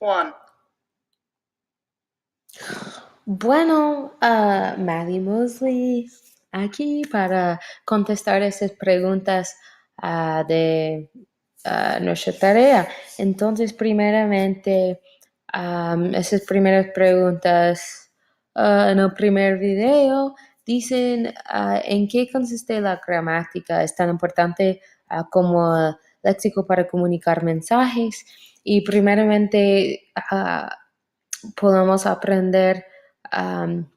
Juan. Bueno, Maddie Mosley, aquí para contestar esas preguntas de nuestra tarea. Entonces, primeramente, esas primeras preguntas en el primer video dicen en qué consiste la gramática. Es tan importante como el léxico para comunicar mensajes. Y primeramente, podemos aprender um,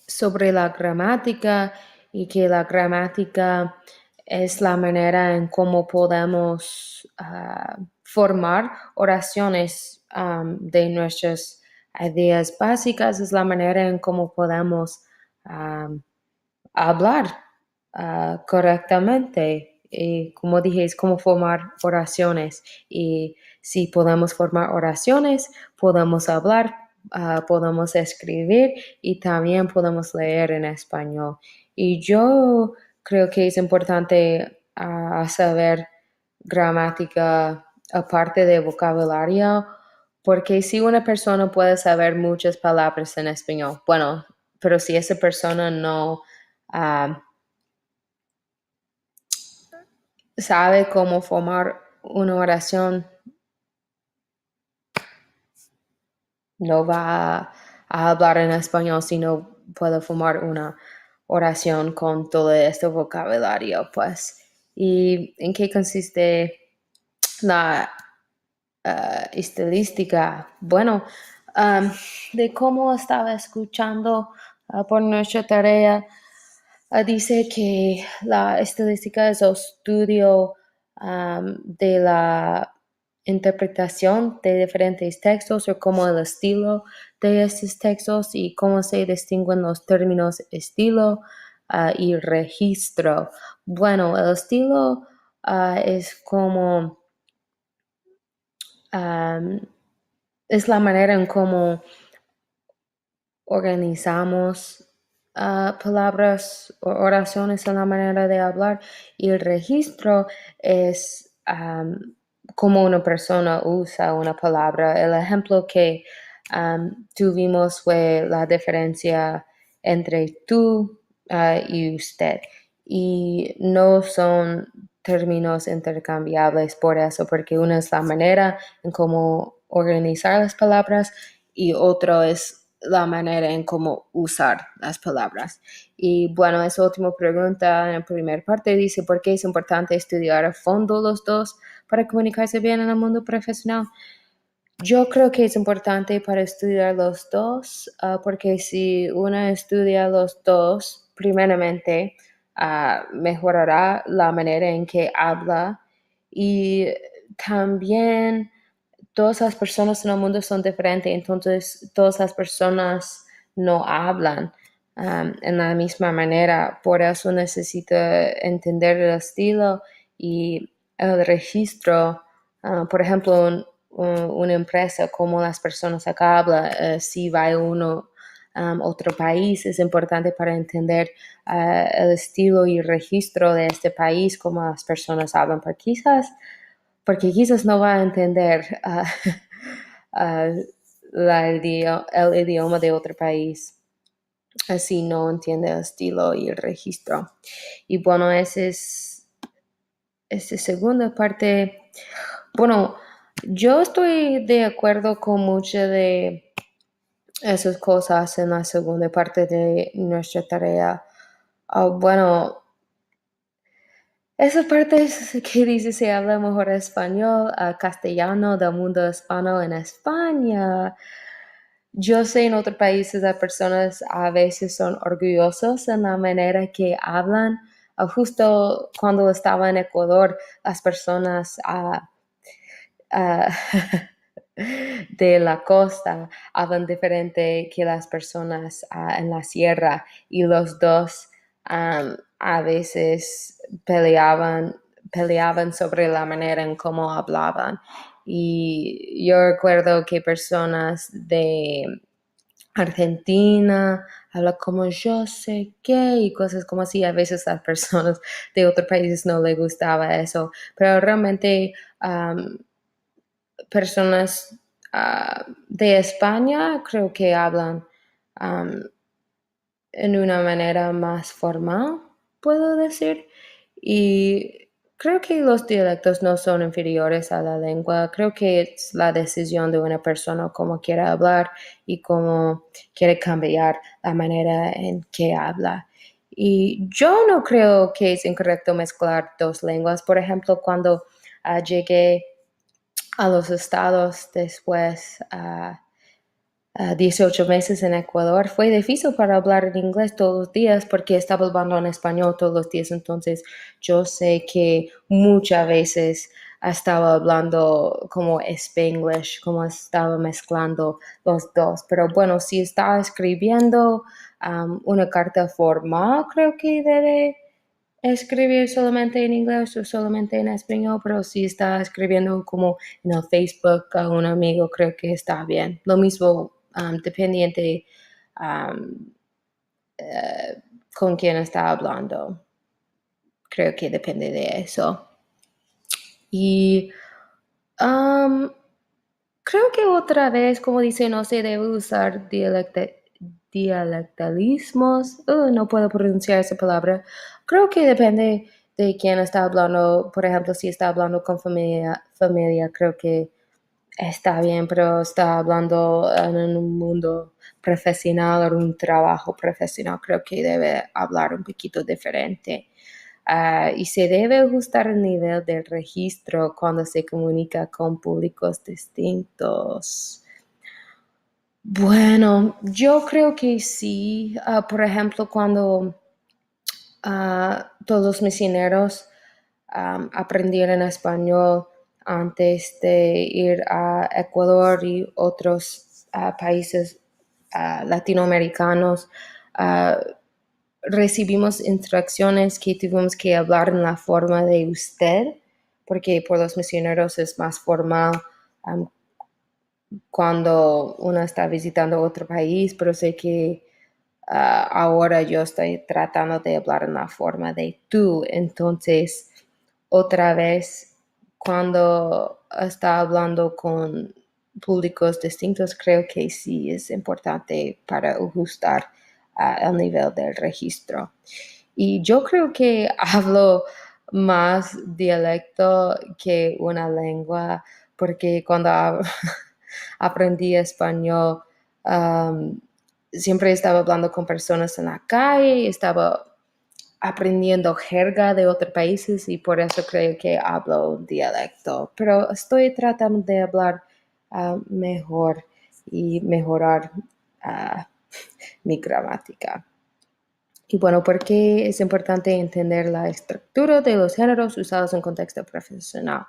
sobre la gramática y que la gramática es la manera en cómo podemos formar oraciones de nuestras ideas básicas, es la manera en cómo podemos hablar correctamente. Y como dije, es como formar oraciones. Y si podemos formar oraciones, podemos hablar, podemos escribir y también podemos leer en español. Y yo creo que es importante saber gramática aparte de vocabulario, porque si una persona puede saber muchas palabras en español, bueno, pero si esa persona no sabe cómo formar una oración, no va a hablar en español si no puede formar una oración con todo este vocabulario, pues. ¿Y en qué consiste la estilística? Bueno, de cómo estaba escuchando por nuestra tarea, dice que la estadística es el estudio de la interpretación de diferentes textos o como el estilo de estos textos y cómo se distinguen los términos estilo y registro. Bueno, el estilo es como es la manera en cómo organizamos palabras o oraciones en la manera de hablar y el registro es cómo una persona usa una palabra. El ejemplo que tuvimos fue la diferencia entre tú y usted y no son términos intercambiables por eso, porque una es la manera en cómo organizar las palabras y otro es la manera en cómo usar las palabras. Y bueno, esa última pregunta en la primera parte dice, ¿por qué es importante estudiar a fondo los dos para comunicarse bien en el mundo profesional? Yo creo que es importante para estudiar los dos, porque si uno estudia los dos, primeramente, mejorará la manera en que habla y también todas las personas en el mundo son diferentes, entonces todas las personas no hablan en la misma manera, por eso necesita entender el estilo y el registro. Por ejemplo, una empresa, como las personas acá hablan, si va a uno otro país, es importante para entender el estilo y registro de este país, cómo las personas hablan, porque quizás no va a entender uh, el idioma de otro país, así no entiende el estilo y el registro. Y bueno, esa segunda parte, bueno, yo estoy de acuerdo con muchas de esas cosas en la segunda parte de nuestra tarea. Bueno, esa parte es que dice se habla mejor español, castellano del mundo hispano en España. Yo sé en otros países las personas a veces son orgullosos en la manera que hablan. Justo cuando estaba en Ecuador, las personas de la costa hablan diferente que las personas en la sierra y los dos a veces peleaban sobre la manera en cómo hablaban. Y yo recuerdo que personas de Argentina hablan como yo sé qué y cosas como así. A veces a las personas de otros países no les gustaba eso, pero realmente personas de España creo que hablan en una manera más formal, puedo decir. Y creo que los dialectos no son inferiores a la lengua. Creo que es la decisión de una persona cómo quiere hablar y cómo quiere cambiar la manera en que habla. Y yo no creo que es incorrecto mezclar dos lenguas. Por ejemplo, cuando llegué a los estados después 18 meses en Ecuador, fue difícil para hablar en inglés todos los días porque estaba hablando en español todos los días. Entonces, yo sé que muchas veces estaba hablando como Spanglish, como estaba mezclando los dos. Pero bueno, si está escribiendo una carta formal, creo que debe escribir solamente en inglés o solamente en español, pero si está escribiendo como en el Facebook a un amigo, creo que está bien. Lo mismo dependiente con quién está hablando. Creo que depende de eso. Y creo que otra vez, como dice, no se debe usar dialectalismos. No puedo pronunciar esa palabra. Creo que depende de quién está hablando. Por ejemplo, si está hablando con familia, creo que está bien, pero está hablando en un mundo profesional o un trabajo profesional, creo que debe hablar un poquito diferente. Y se debe ajustar el nivel del registro cuando se comunica con públicos distintos. Bueno, yo creo que sí. Por ejemplo, cuando todos los misioneros aprendieron español antes de ir a Ecuador y otros países latinoamericanos, recibimos instrucciones que tuvimos que hablar en la forma de usted, porque por los misioneros es más formal cuando uno está visitando otro país, pero sé que ahora yo estoy tratando de hablar en la forma de tú. Entonces, otra vez, cuando está hablando con públicos distintos, creo que sí es importante para ajustar el nivel del registro. Y yo creo que hablo más dialecto que una lengua, porque cuando aprendí español, siempre estaba hablando con personas en la calle, estaba aprendiendo jerga de otros países y por eso creo que hablo un dialecto. Pero estoy tratando de hablar mejor y mejorar mi gramática. Y bueno, ¿por qué es importante entender la estructura de los géneros usados en contexto profesional?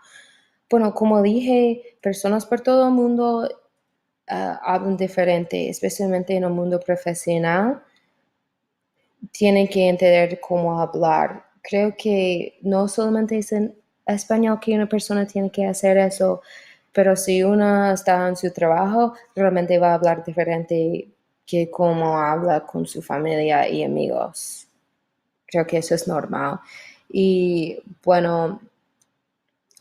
Bueno, como dije, personas por todo el mundo hablan diferente, especialmente en el mundo profesional. Tienen que entender cómo hablar. Creo que no solamente es en español que una persona tiene que hacer eso, pero si uno está en su trabajo, realmente va a hablar diferente que cómo habla con su familia y amigos. Creo que eso es normal. Y bueno,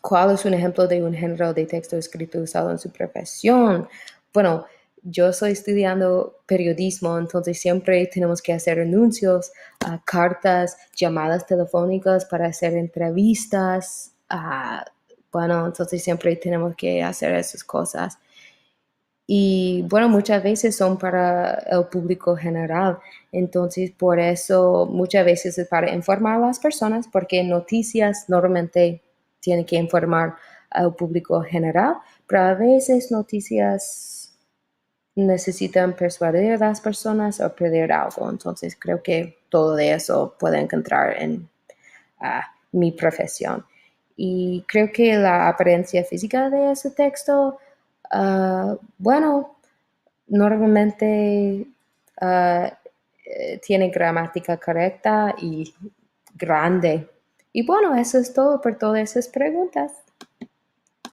¿cuál es un ejemplo de un género de texto escrito usado en su profesión? Bueno, yo estoy estudiando periodismo, entonces siempre tenemos que hacer anuncios, cartas, llamadas telefónicas para hacer entrevistas. Bueno, entonces siempre tenemos que hacer esas cosas. Y bueno, muchas veces son para el público general. Entonces, por eso muchas veces es para informar a las personas, porque noticias normalmente tienen que informar al público general, pero a veces noticias necesitan persuadir a las personas o pedir algo. Entonces, creo que todo de eso puede encontrar en mi profesión. Y creo que la apariencia física de ese texto, bueno, normalmente tiene gramática correcta y grande. Y bueno, eso es todo por todas esas preguntas.